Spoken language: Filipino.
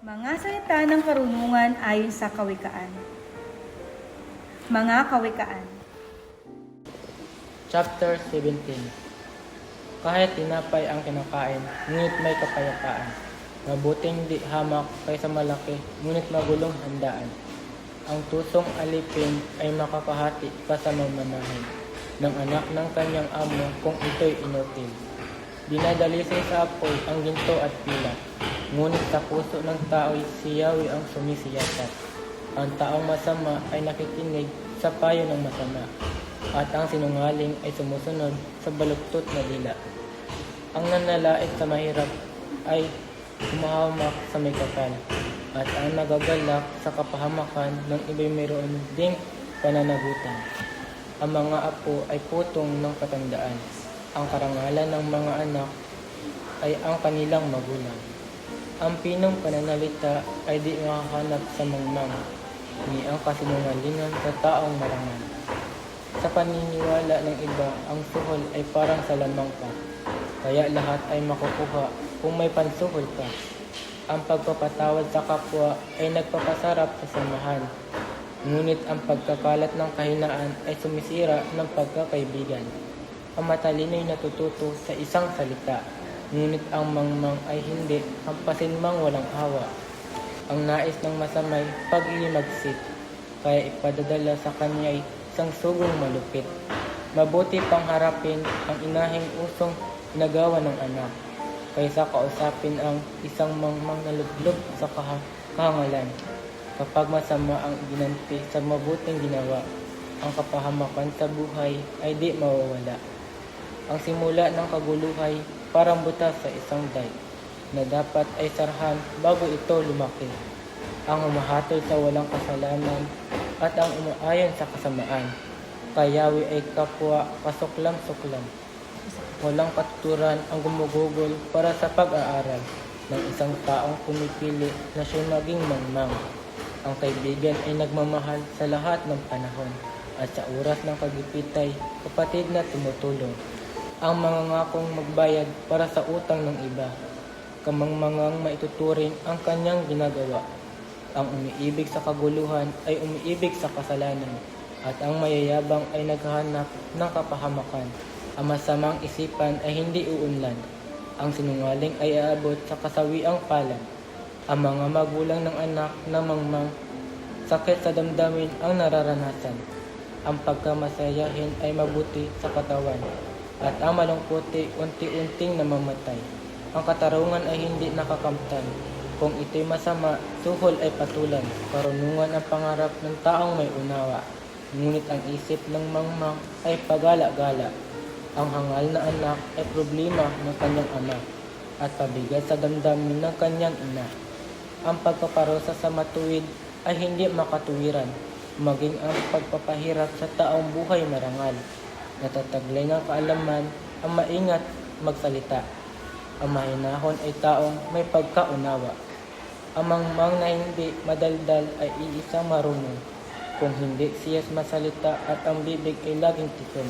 Mga salita ng karunungan ayon sa Kawikaan. Mga Kawikaan. Chapter 17. Kahit tinapay ang kinakain, ngunit may kapayapaan. Mabuting di hamak kaysa malaki, ngunit magulong handaan. Ang tusong alipin ay makakahati pa sa mamanahin ng anak ng kanyang amo kung ito'y inutil. Dinadalisay sa apoy ang ginto at pilak, ngunit sa puso ng tao'y siyawi ang sumisiyasat. Ang taong masama ay nakikinig sa payo ng masama, at ang sinungaling ay sumusunod sa baluktot na dila. Ang nanlalait sa mahirap ay humahamak sa may kapal, at ang nagagalak sa kapahamakan ng iba'y mayroon ding pananagutan. Ang mga apo ay putong ng katandaan. Ang karangalan ng mga anak ay ang kanilang magulang. Ang pinong pananalita ay di makahanap sa mangmang, ni ang kasinungalingan sa taong marangal. Sa paniniwala ng iba, ang suhol ay parang sa lamang pa, kaya lahat ay makukuha kung may pansuhol ka. Ang pagpapatawad sa kapwa ay nagpapasarap sa samahan, ngunit ang pagkakalat ng kahinaan ay sumisira ng pagkakaibigan. Ang matalino'y natututo sa isang salita, ngunit ang mangmang ay hindi, hampasin mang walang awa. Ang nais ng masamay pag-iimagsik, kaya ipadadala sa kanya'y isang sugong malupit. Mabuti pang harapin ang inahing usong inagawa ng anak, kaysa kausapin ang isang mangmang na lublog sa kahangalan. Kapag masama ang ginanti sa mabuting ginawa, ang kapahamakan sa buhay ay di mawawala. Ang simula ng kaguluhay parang butas sa isang dike na dapat ay sarhan bago ito lumaki. Ang humahatol sa walang kasalanan at ang umaayon sa kasamaan. Kayawi ay kapwa kasuklam-suklam. Walang katuturan ang gumugugol para sa pag-aaral ng isang taong pumipili na siya'y maging mangmang. Ang kaibigan ay nagmamahal sa lahat ng panahon, at sa oras ng kagipitay, kapatid na tumutulong. Ang mangangakong magbayad para sa utang ng iba, kamangmangang maituturing ang kanyang ginagawa. Ang umiibig sa kaguluhan ay umiibig sa kasalanan, at ang mayayabang ay naghahanap ng kapahamakan. Ang masamang isipan ay hindi uunlad. Ang sinungaling ay aabot sa kasawiang palad. Ang mga magulang ng anak na mangmang, sakit sa damdamin ang nararanasan. Ang pagkamasayahin ay mabuti sa katawan, at ang malungkuti unti-unting namamatay. Ang katarungan ay hindi nakakamtan. Kung ito'y masama, suhol ay patulan. Karunungan ang pangarap ng taong may unawa, ngunit ang isip ng mangmang ay pagala-gala. Ang hangal na anak ay problema ng kanyang ama, at pabigat sa damdamin ng kanyang ina. Ang pagpaparusa sa matuwid ay hindi makatuwiran, maging ang pagpapahirap sa taong buhay marangal. Natataglay ng kaalaman ang maingat magsalita. Ang mahinahon ay taong may pagkaunawa. Ang mangmang na hindi madaldal ay iisang marunong, kung hindi siyas masalita at ang bibig ay laging tikon.